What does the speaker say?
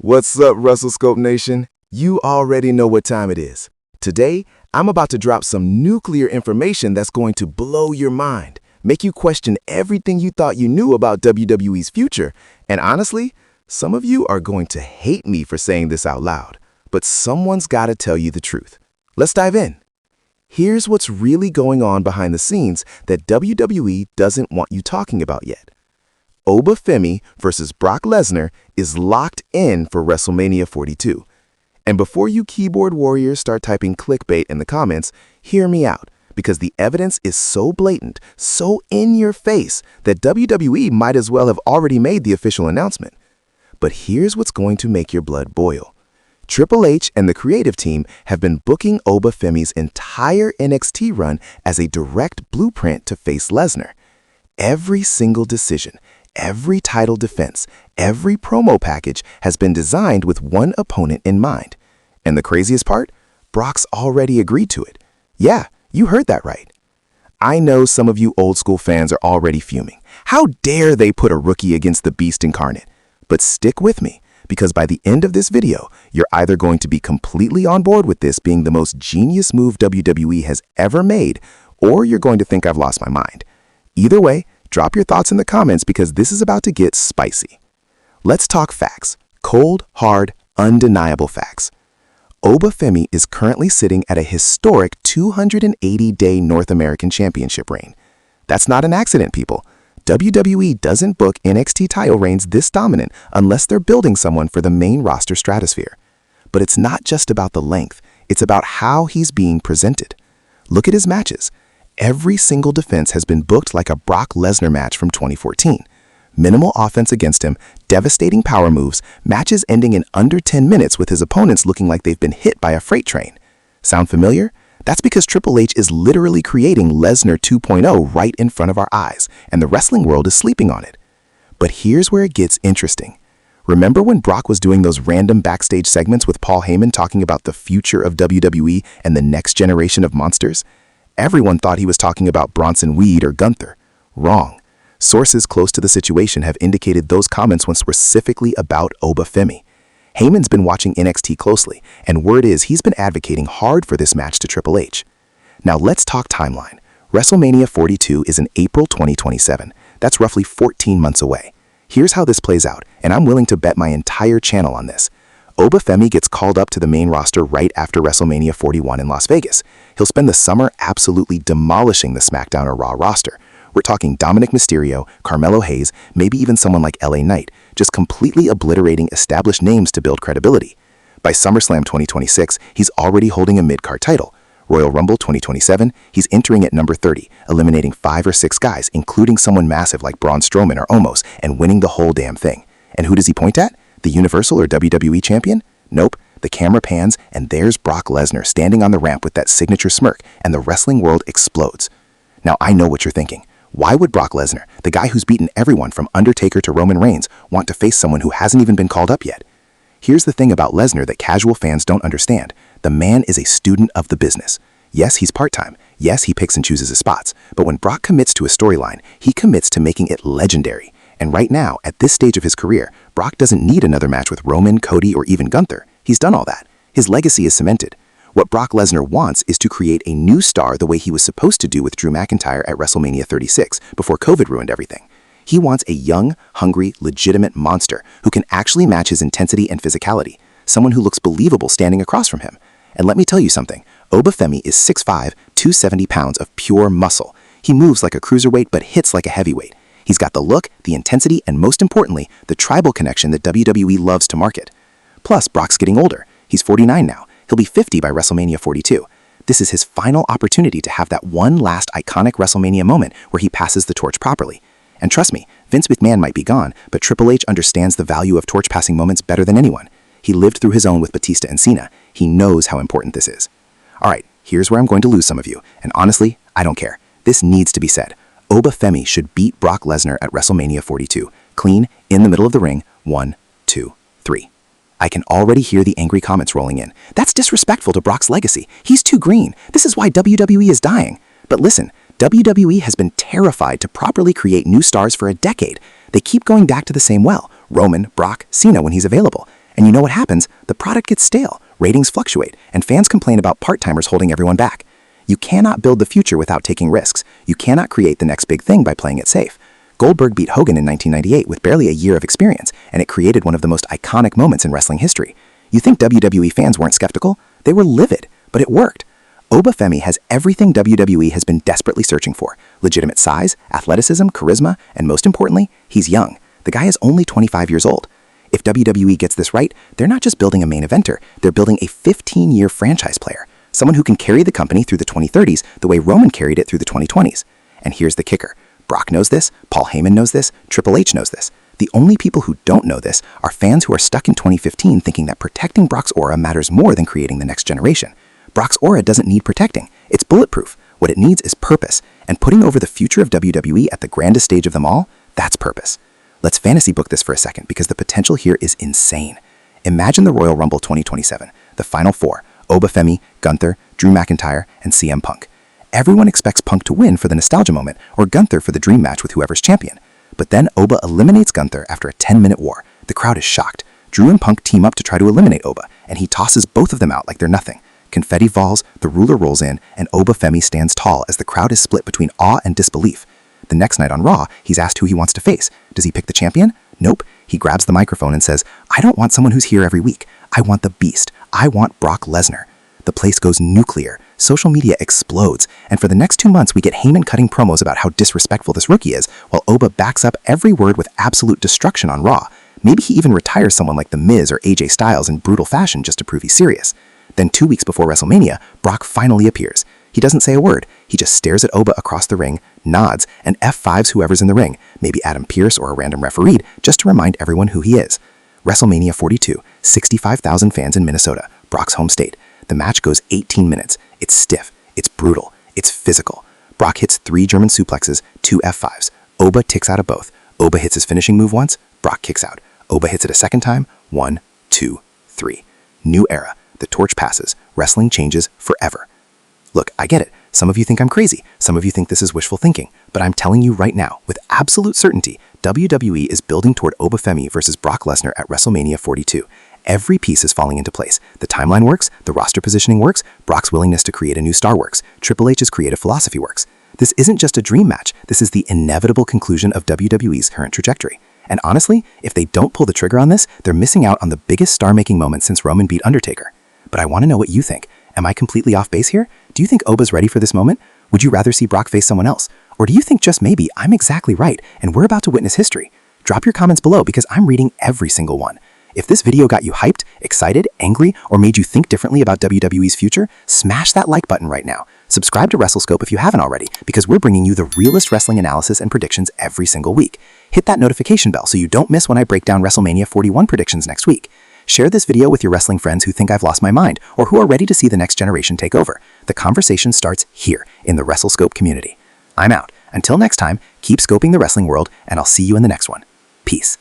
What's up, Wrestle Scope Nation? You already know what time it is. Today, I'm about to drop some nuclear information that's going to blow your mind, make you question everything you thought you knew about WWE's future. And honestly, some of you are going to hate me for saying this out loud, but someone's got to tell you the truth. Let's dive in. Here's what's really going on behind the scenes that WWE doesn't want you talking about yet. Oba Femi versus Brock Lesnar is locked in for Wrestlemania 42. And before you keyboard warriors start typing clickbait in the comments, hear me out, because the evidence is so blatant, so in your face, that WWE might as well have already made the official announcement. But here's what's going to make your blood boil. Triple H and the creative team have been booking Oba Femi's entire NXT run as a direct blueprint to face Lesnar. Every single decision, every title defense, every promo package has been designed with one opponent in mind. And the craziest part? Brock's already agreed to it. Yeah, you heard that right. I know some of you old school fans are already fuming. How dare they put a rookie against the beast incarnate? But stick with me, because by the end of this video, you're either going to be completely on board with this being the most genius move WWE has ever made, or you're going to think I've lost my mind. Either way, drop your thoughts in the comments because this is about to get spicy. Let's talk facts. Cold, hard, undeniable facts. Oba Femi is currently sitting at a historic 280-day North American Championship reign. That's not an accident, people. WWE doesn't book NXT title reigns this dominant unless they're building someone for the main roster stratosphere. But it's not just about the length, it's about how he's being presented. Look at his matches. Every single defense has been booked like a Brock Lesnar match from 2014. Minimal offense against him, devastating power moves, matches ending in under 10 minutes with his opponents looking like they've been hit by a freight train. Sound familiar? That's because Triple H is literally creating Lesnar 2.0 right in front of our eyes, and the wrestling world is sleeping on it. But here's where it gets interesting. Remember when Brock was doing those random backstage segments with Paul Heyman talking about the future of WWE and the next generation of monsters? Everyone thought he was talking about Bronson Reed or Gunther. Wrong. Sources close to the situation have indicated those comments were specifically about Oba Femi. Heyman's been watching NXT closely, and word is he's been advocating hard for this match to Triple H. Now let's talk timeline. WrestleMania 42 is in April 2027. That's roughly 14 months away. Here's how this plays out, and I'm willing to bet my entire channel on this. Oba Femi gets called up to the main roster right after WrestleMania 41 in Las Vegas. He'll spend the summer absolutely demolishing the SmackDown or Raw roster. We're talking Dominic Mysterio, Carmelo Hayes, maybe even someone like LA Knight, just completely obliterating established names to build credibility. By SummerSlam 2026, he's already holding a mid-card title. Royal Rumble 2027, he's entering at number 30, eliminating 5 or 6 guys, including someone massive like Braun Strowman or Omos, and winning the whole damn thing. And who does he point at? The Universal or WWE champion? Nope. The camera pans, and there's Brock Lesnar standing on the ramp with that signature smirk, and the wrestling world explodes. Now, I know what you're thinking. Why would Brock Lesnar, the guy who's beaten everyone from Undertaker to Roman Reigns, want to face someone who hasn't even been called up yet? Here's the thing about Lesnar that casual fans don't understand. The man is a student of the business. Yes, he's part-time. Yes, he picks and chooses his spots. But when Brock commits to a storyline, he commits to making it legendary. And right now, at this stage of his career, Brock doesn't need another match with Roman, Cody, or even Gunther. He's done all that. His legacy is cemented. What Brock Lesnar wants is to create a new star the way he was supposed to do with Drew McIntyre at WrestleMania 36 before COVID ruined everything. He wants a young, hungry, legitimate monster who can actually match his intensity and physicality, someone who looks believable standing across from him. And let me tell you something, Oba Femi is 6'5", 270 pounds of pure muscle. He moves like a cruiserweight but hits like a heavyweight. He's got the look, the intensity, and most importantly, the tribal connection that WWE loves to market. Plus, Brock's getting older. He's 49 now. He'll be 50 by WrestleMania 42. This is his final opportunity to have that one last iconic WrestleMania moment where he passes the torch properly. And trust me, Vince McMahon might be gone, but Triple H understands the value of torch-passing moments better than anyone. He lived through his own with Batista and Cena. He knows how important this is. All right, here's where I'm going to lose some of you. And honestly, I don't care. This needs to be said. Oba Femi should beat Brock Lesnar at WrestleMania 42. Clean, in the middle of the ring, 1, 2, 3. I can already hear the angry comments rolling in. That's disrespectful to Brock's legacy. He's too green. This is why WWE is dying. But listen, WWE has been terrified to properly create new stars for a decade. They keep going back to the same well, Roman, Brock, Cena when he's available. And you know what happens? The product gets stale, ratings fluctuate, and fans complain about part-timers holding everyone back. You cannot build the future without taking risks. You cannot create the next big thing by playing it safe. Goldberg beat Hogan in 1998 with barely a year of experience, and it created one of the most iconic moments in wrestling history. You think WWE fans weren't skeptical? They were livid, but it worked. Oba Femi has everything WWE has been desperately searching for: legitimate size, athleticism, charisma, and most importantly, he's young. The guy is only 25 years old. If WWE gets this right, they're not just building a main eventer, they're building a 15-year franchise player, someone who can carry the company through the 2030s the way Roman carried it through the 2020s. And here's the kicker. Brock knows this, Paul Heyman knows this, Triple H knows this. The only people who don't know this are fans who are stuck in 2015 thinking that protecting Brock's aura matters more than creating the next generation. Brock's aura doesn't need protecting. It's bulletproof. What it needs is purpose, and putting over the future of WWE at the grandest stage of them all, that's purpose. Let's fantasy book this for a second because the potential here is insane. Imagine the Royal Rumble 2027, the Final Four: Oba Femi, Gunther, Drew McIntyre, and CM Punk. Everyone expects Punk to win for the nostalgia moment, or Gunther for the dream match with whoever's champion. But then Oba eliminates Gunther after a 10-minute war. The crowd is shocked. Drew and Punk team up to try to eliminate Oba, and he tosses both of them out like they're nothing. Confetti falls, the ruler rolls in, and Oba Femi stands tall as the crowd is split between awe and disbelief. The next night on Raw, he's asked who he wants to face. Does he pick the champion? Nope. He grabs the microphone and says, "I don't want someone who's here every week. I want the beast. I want Brock Lesnar." The place goes nuclear. Social media explodes, and for the next 2 months we get Heyman cutting promos about how disrespectful this rookie is, while Oba backs up every word with absolute destruction on Raw. Maybe he even retires someone like The Miz or AJ Styles in brutal fashion just to prove he's serious. Then 2 weeks before Wrestlemania, Brock finally appears. He doesn't say a word. He just stares at Oba across the ring, nods, and F5s whoever's in the ring, maybe Adam Pearce or a random referee, just to remind everyone who he is. Wrestlemania 42, 65,000 fans in Minnesota, Brock's home state. The match goes 18 minutes. It's stiff, it's brutal, it's physical. Brock hits 3 German suplexes, 2 F5s. Oba ticks out of both. Oba hits his finishing move once, Brock kicks out. Oba hits it a second time, 1, 2, 3. New era. The torch passes. Wrestling changes forever. Look, I get it. Some of you think I'm crazy. Some of you think this is wishful thinking. But I'm telling you right now, with absolute certainty, WWE is building toward Oba Femi versus Brock Lesnar at WrestleMania 42. Every piece is falling into place. The timeline works, the roster positioning works, Brock's willingness to create a new star works, Triple H's creative philosophy works. This isn't just a dream match. This is the inevitable conclusion of WWE's current trajectory. And honestly, if they don't pull the trigger on this, they're missing out on the biggest star-making moment since Roman beat Undertaker. But I want to know what you think. Am I completely off base here? Do you think Oba's ready for this moment? Would you rather see Brock face someone else? Or do you think just maybe I'm exactly right and we're about to witness history? Drop your comments below because I'm reading every single one. If this video got you hyped, excited, angry, or made you think differently about WWE's future, smash that like button right now. Subscribe to Wrestle Scope if you haven't already, because we're bringing you the realest wrestling analysis and predictions every single week. Hit that notification bell so you don't miss when I break down WrestleMania 41 predictions next week. Share this video with your wrestling friends who think I've lost my mind, or who are ready to see the next generation take over. The conversation starts here in the Wrestle Scope community. I'm out. Until next time, keep scoping the wrestling world, and I'll see you in the next one. Peace.